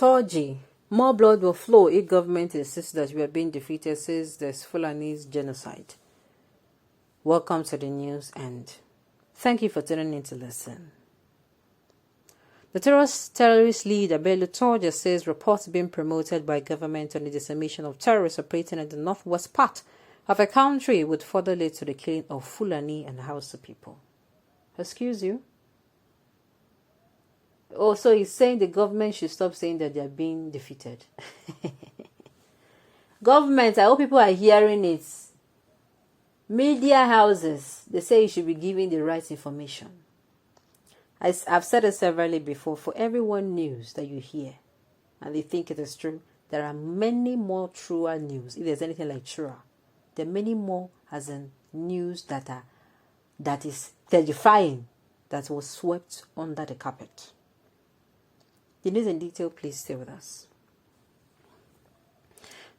Turji, more blood will flow if government insists that we are being defeated, says there's Fulani's genocide. Welcome to the news and thank you for tuning in to listen. The terrorist leader Bello Turji says reports being promoted by government on the dissemination of terrorists operating in the northwest part of a country would further lead to the killing of Fulani and Hausa people. Excuse you? Oh, so he's saying the government should stop saying that they are being defeated. Government, I hope people are hearing it. Media houses, they say you should be giving the right information. I've said it severally before, for every one news that you hear and they think it is true, there are many more truer news. If there's anything like truer, there are many more as in news that is terrifying, that was swept under the carpet. The news in detail, please stay with us.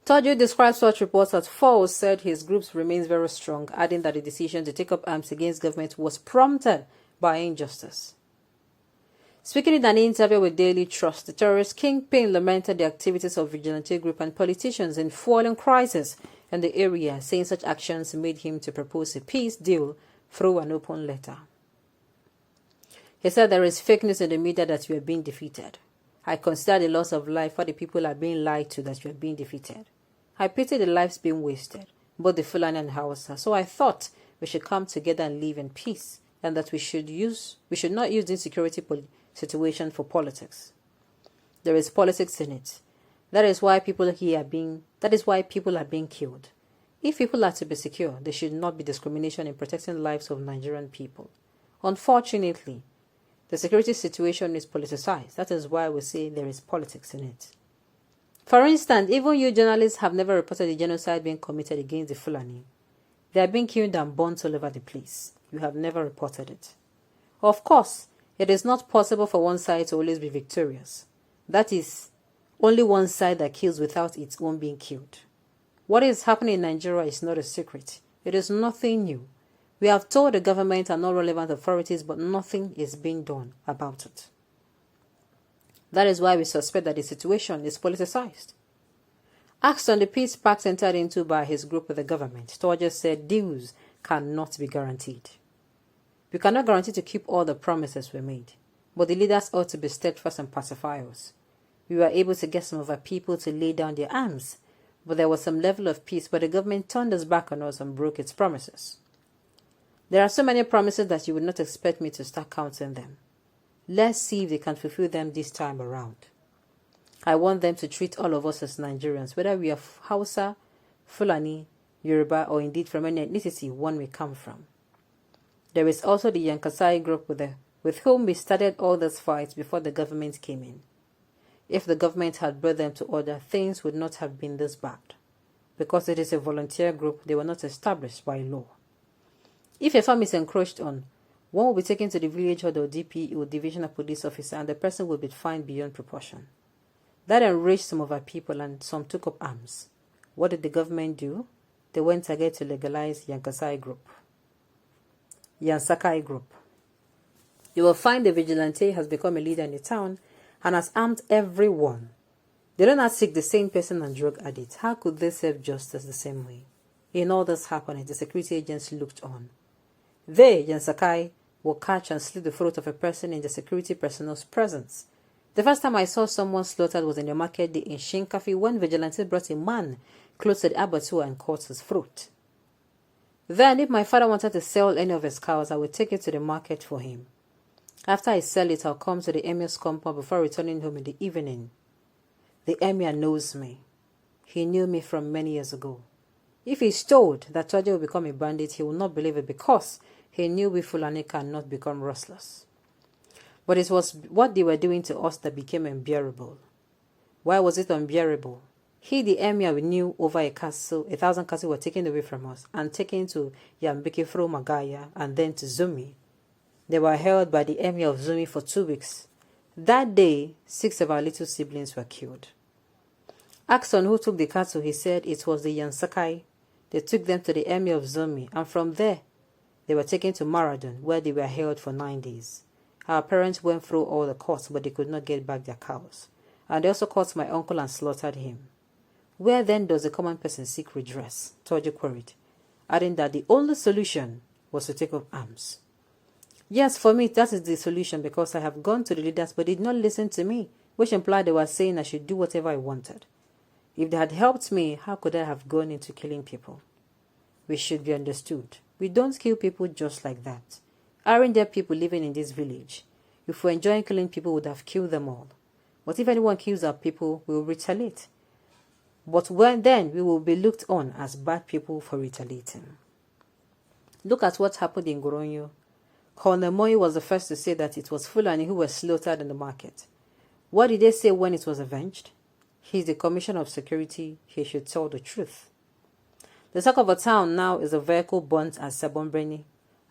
Turji described such reports as false, said his group remains very strong, adding that the decision to take up arms against government was prompted by injustice. Speaking in an interview with Daily Trust, the terrorist kingpin lamented the activities of vigilante group and politicians in fueling crisis in the area, saying such actions made him to propose a peace deal through an open letter. He said there is fake news in the media that we are being defeated. I consider the loss of life for the people are being lied to that we are being defeated. I pity the lives being wasted, both the Fulani and Hausa. So I thought we should come together and live in peace, and that we should not use the insecurity situation for politics. There is politics in it. That is why people are being killed. If people are to be secure, there should not be discrimination in protecting the lives of Nigerian people. Unfortunately, the security situation is politicized. That is why we say there is politics in it. For instance, even you journalists have never reported the genocide being committed against the Fulani. They are being killed and burnt all over the place. You have never reported it. Of course, it is not possible for one side to always be victorious. That is only one side that kills without its own being killed. What is happening in Nigeria is not a secret. It is nothing new. We have told the government and all relevant authorities, but nothing is being done about it. That is why we suspect that the situation is politicized. Asked on the peace pact entered into by his group with the government, Turji said deals cannot be guaranteed. We cannot guarantee to keep all the promises we made, but the leaders ought to be steadfast and pacifiers. We were able to get some of our people to lay down their arms, but there was some level of peace, but the government turned its back on us and broke its promises. There are so many promises that you would not expect me to start counting them. Let's see if they can fulfill them this time around. I want them to treat all of us as Nigerians, whether we are Hausa, Fulani, Yoruba, or indeed from any ethnicity one may come from. There is also the Yankasai group with whom we started all these fights before the government came in. If the government had brought them to order, things would not have been this bad. Because it is a volunteer group, they were not established by law. If a farm is encroached on, one will be taken to the village head or DPO, Divisional Police Officer, and the person will be fined beyond proportion. That enraged some of our people and some took up arms. What did the government do? They went again to legalize Yansakai group. You will find the vigilante has become a leader in the town and has armed everyone. They do not seek the same person and drug addict. How could they serve justice the same way? In all this happening, the security agents looked on. They, Yansakai, will catch and slit the throat of a person in the security personnel's presence. The first time I saw someone slaughtered was in the market day in Shinkafi when vigilantes brought a man close to the abattoir and cut his throat. Then, if my father wanted to sell any of his cows, I would take it to the market for him. After I sell it, I'll come to the emir's compound before returning home in the evening. The emir knows me. He knew me from many years ago. If he's told that Turji will become a bandit, he will not believe it because he knew we Fulani cannot become restless. But it was what they were doing to us that became unbearable. Why was it unbearable? He, the emir, we knew over 1,000 cattle were taken away from us and taken to Yambiki through Magaya and then to Zumi. They were held by the emir of Zumi for 2 weeks. That day, 6 of our little siblings were killed. Asked on who took the cattle, he said it was the Yansakai. They took them to the emir of Zumi, and from there, they were taken to Maradon, where they were held for 9 days. Our parents went through all the courts, but they could not get back their cows. And they also caught my uncle and slaughtered him. Where then does the common person seek redress? Turji queried, adding that the only solution was to take up arms. Yes, for me, that is the solution, because I have gone to the leaders but did not listen to me, which implied they were saying I should do whatever I wanted. If they had helped me, how could I have gone into killing people? We should be understood. We don't kill people just like that. Aren't there people living in this village? If we're enjoying killing people, we would have killed them all. But if anyone kills our people, we will retaliate. But then we will be looked on as bad people for retaliating. Look at what happened in Goronyo. Colonel Moi was the first to say that it was Fulani who were slaughtered in the market. What did they say when it was avenged? He's the Commissioner of Security. He should tell the truth. The talk of a town now is a vehicle burnt at Sabonbreni.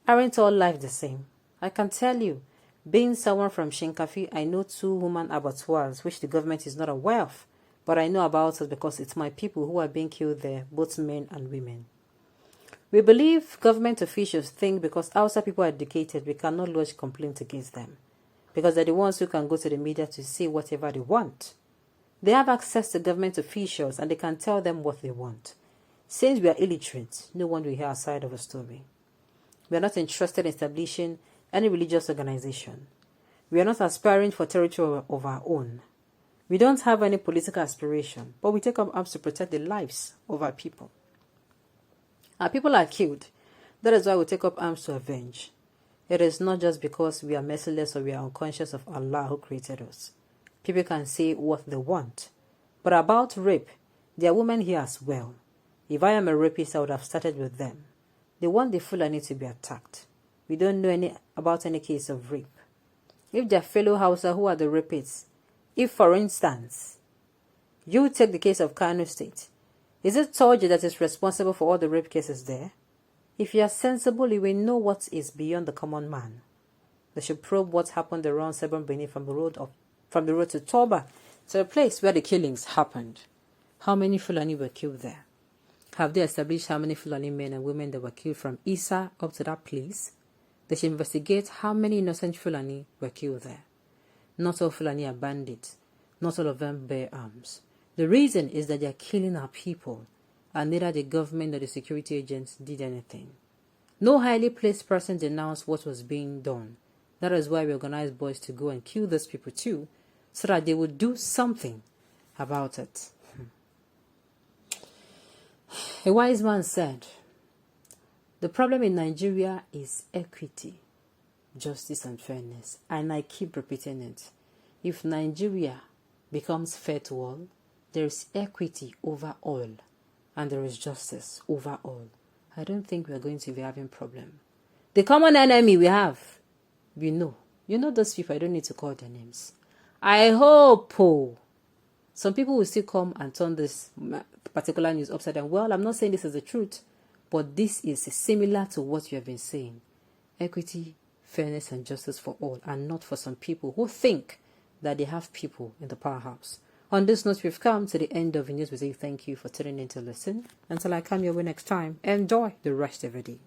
Aren't all life the same? I can tell you, being someone from Shinkafi, I know 2 human abattoirs which the government is not aware of, but I know about it because it's my people who are being killed there, both men and women. We believe government officials think because outside people are educated, we cannot lodge complaints against them, because they're the ones who can go to the media to say whatever they want. They have access to government officials and they can tell them what they want. Since we are illiterate, no one will hear our side of a story. We are not interested in establishing any religious organization. We are not aspiring for territory of our own. We don't have any political aspiration, but we take up arms to protect the lives of our people. Our people are killed. That is why we take up arms to avenge. It is not just because we are merciless or we are unconscious of Allah who created us. People can say what they want. But about rape, there are women here as well. If I am a rapist, I would have started with them. They want the Fulani to be attacked. We don't know about any case of rape. If their fellow Hausa who are the rapists, if for instance, you take the case of Kano State, is it Turji that is responsible for all the rape cases there? If you are sensible, you will know what is beyond the common man. They should probe what happened around Sabonbreni from the road to Toba, to the place where the killings happened. How many Fulani were killed there? Have they established how many Fulani men and women that were killed from Isa up to that place? They should investigate how many innocent Fulani were killed there. Not all Fulani are bandits. Not all of them bear arms. The reason is that they are killing our people, and neither the government nor the security agents did anything. No highly placed person denounced what was being done. That is why we organized boys to go and kill those people too, so that they would do something about it. A wise man said, the problem in Nigeria is equity, justice and fairness. And I keep repeating it. If Nigeria becomes fair to all, there is equity over all, and there is justice over all. I don't think we are going to be having problem. The common enemy we have, we know. You know those people, I don't need to call their names. I hope some people will still come and turn this particular news upside down. Well, I'm not saying this is the truth, but this is similar to what you have been saying. Equity, fairness, and justice for all, and not for some people who think that they have people in the powerhouse. On this note, we've come to the end of the news. We say thank you for tuning in to listen. Until I come your way next time, enjoy the rest of the day.